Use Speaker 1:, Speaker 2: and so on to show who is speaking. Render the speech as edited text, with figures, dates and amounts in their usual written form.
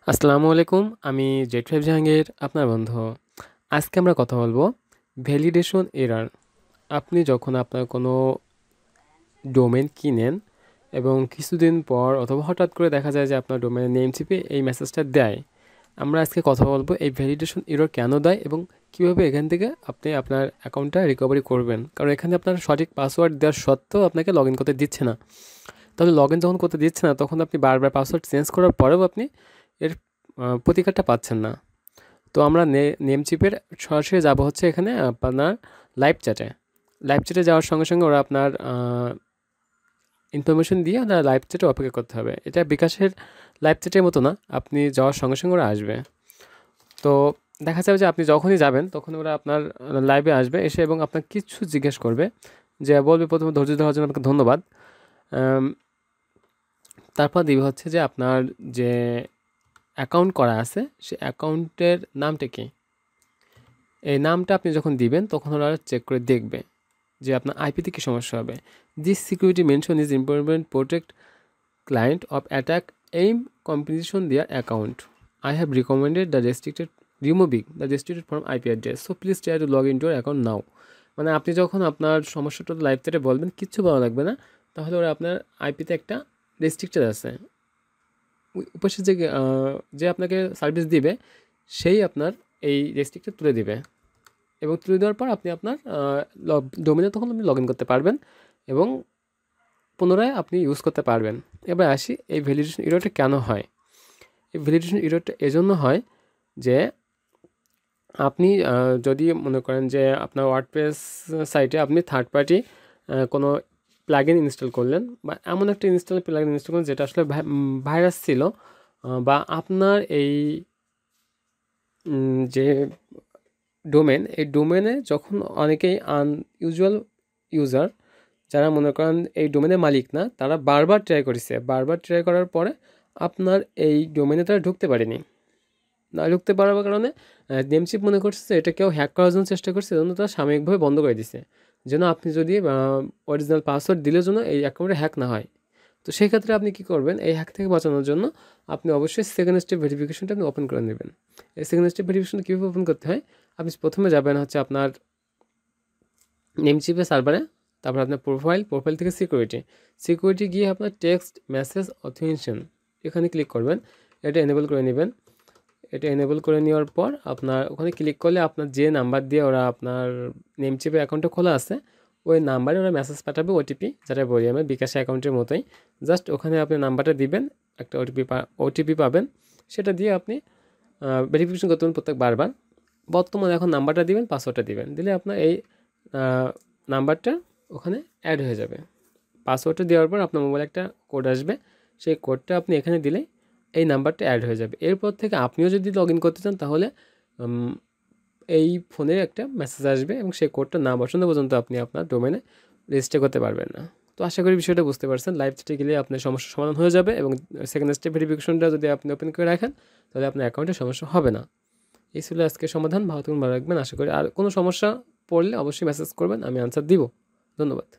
Speaker 1: আসসালামু আলাইকুম। আমি জেড ফাইভ জাহাঙ্গীর, আপনার বন্ধু। আজকে আমরা কথা বলবো ভ্যালিডেশন এরর। আপনি যখন আপনার কোনো ডোমেন কিনেন এবং কিছুদিন পর অথবা হঠাৎ করে দেখা যায় যে আপনার ডোমেনের নেম চিপে এই মেসেজটা দেয়। আমরা আজকে কথা বলবো এই ভ্যালিডেশন এরর কেন দেয় এবং কীভাবে এখান থেকে আপনি আপনার অ্যাকাউন্টটা রিকভারি করবেন। কারণ এখানে আপনার সঠিক পাসওয়ার্ড দেওয়ার সত্ত্বেও আপনাকে লগ ইন করতে দিচ্ছে না। তাহলে লগ ইন যখন করতে দিচ্ছে না, তখন আপনি বারবার পাসওয়ার্ড চেঞ্জ করার পরেও আপনি এর প্রতিকারটা পাচ্ছেন না। তো আমরা নেম চিপের সরাসরি যাব হচ্ছে এখানে আপনার লাইভ চ্যাটে। লাইভ চ্যাটে যাওয়ার সঙ্গে সঙ্গে ওরা আপনার ইনফরমেশন দিয়ে আপনার লাইভ চ্যাটে অপেক্ষা করতে হবে। এটা বিকাশের লাইভ চ্যাটের মতো না, আপনি যাওয়ার সঙ্গে সঙ্গে ওরা আসবে। তো দেখা যাবে যে আপনি যখনই যাবেন তখন ওরা আপনার লাইভে আসবে, এসে এবং আপনার কিছু জিজ্ঞেস করবে, যে বলবে প্রথমে ধৈর্য ধরার জন্য আপনাকে ধন্যবাদ। আম, তারপর দিবে হচ্ছে যে আপনার যে অ্যাকাউন্ট করা আছে সে অ্যাকাউন্টের নামটা কি। এই নামটা আপনি যখন দিবেন তখন ওরা চেক করে দেখবে যে আপনার আইপিতে কী সমস্যা হবে। This security mention is important protect client of attack aim competition their account. I have recommended the restricted removing the restricted from IP address, so please try to log in to account now. মানে আপনি যখন আপনার সমস্যাটা live চ্যাটে বলবেন, কিচ্ছু বলা লাগবে না, তাহলে ওরা আপনার আইপিতে একটা রেস্ট্রিক্টেড আছে, উপস্থিত যে আপনাকে সার্ভিস দিবে সেই আপনার এই রেস্ট্রিক্টটা তুলে দিবে, এবং তুলে দেওয়ার পর আপনি আপনার ডোমেনে তখন আপনি লগ ইন করতে পারবেন এবং পুনরায় আপনি ইউজ করতে পারবেন। এবার আসি এই ভ্যালিডেশন এররটা কেন হয়। এই ভ্যালিডেশন এররটা এজন্য হয় যে আপনি যদি মনে করেন যে আপনার ওয়ার্ডপ্রেস সাইটে আপনি থার্ড পার্টি কোনো প্লাগইন ইনস্টল করলেন, বা এমন একটা প্লাগইন ইনস্টল করলেন যেটা আসলে ভাইরাস ছিল, বা আপনার এই যে ডোমেন, এই ডোমেনে যখন অনেকেই আনইউজুয়াল ইউজার, যারা মনে করেন এই ডোমেনের মালিক না, তারা বারবার ট্রাই করেছে, বারবার ট্রাই করার পরে আপনার এই ডোমেনে তারা ঢুকতে পারেনি। না ঢুকতে পারার কারণে নেমচিপ মনে করছে যে এটা কেউ হ্যাক করার জন্য চেষ্টা করছে, এজন্য তারা সাময়িকভাবে বন্ধ করে দিছে, যেন আপনি যদি অরিজিনাল পাসওয়ার্ড দিলের জন্য এই অ্যাকাউন্টে হ্যাক না হয়। তো সেই ক্ষেত্রে আপনি কী করবেন, এই হ্যাক থেকে বাঁচানোর জন্য আপনি অবশ্যই সেকেন্ড স্টেপ ভেরিফিকেশনটা আপনি ওপেন করে নেবেন। এই সেকেন্ড স্টেপ ভেরিফিকেশনটা কীভাবে ওপেন করতে হয়, আপনি প্রথমে যাবেন হচ্ছে আপনার নেমচিপের সার্ভারে, তারপর আপনার প্রোফাইল থেকে সিকিউরিটি গিয়ে আপনার টেক্সট মেসেজ অথেন্টিকেশন এখানে ক্লিক করবেন। এটা এনেবল করে নেবেন। এটা এনেবল করে নেওয়ার পর আপনার ওখানে ক্লিক করলে আপনার যে নাম্বার দিয়ে ওরা আপনার নেমচিপের অ্যাকাউন্টটা খোলা আছে ওই নাম্বারে ওরা মেসেজ পাঠাবে, ওটিপি, যেটা বলি আমি বিকাশ অ্যাকাউন্টের মতোই। জাস্ট ওখানে আপনি নাম্বারটা দিবেন, একটা ওটিপি পাবেন, সেটা দিয়ে আপনি ভেরিফিকেশন করতে পারেন প্রত্যেক বারবার। বর্তমানে এখন নাম্বারটা দিবেন, পাসওয়ার্ডটা দিবেন, দিলে আপনার এই নাম্বারটা ওখানে অ্যাড হয়ে যাবে। পাসওয়ার্ডটা দেওয়ার পর আপনার মোবাইলে একটা কোড আসবে, সেই কোডটা আপনি এখানে দিলে এই নাম্বারটা অ্যাড হয়ে যাবে। এরপর থেকে আপনিও যদি লগ ইন করতে চান তাহলে এই ফোনে একটা মেসেজ আসবে এবং সেই কোডটা না বসানো পর্যন্ত আপনি আপনার ডোমেনে রেজিস্টার করতে পারবেন না। তো আশা করি বিষয়টা বুঝতে পারছেন। লাইভ চ্যাটে গেলে আপনার সমস্যার সমাধান হয়ে যাবে, এবং সেকেন্ড স্টেপ ভেরিফিকেশনটা যদি আপনি ওপেন করে রাখেন তাহলে আপনার অ্যাকাউন্টে সমস্যা হবে না। এই ছিল আজকের সমাধান। ভালো থাকুন, ভালো রাখবেন। আশা করি আর কোনো সমস্যা পড়লে অবশ্যই মেসেজ করবেন, আমি আনসার দিব। ধন্যবাদ।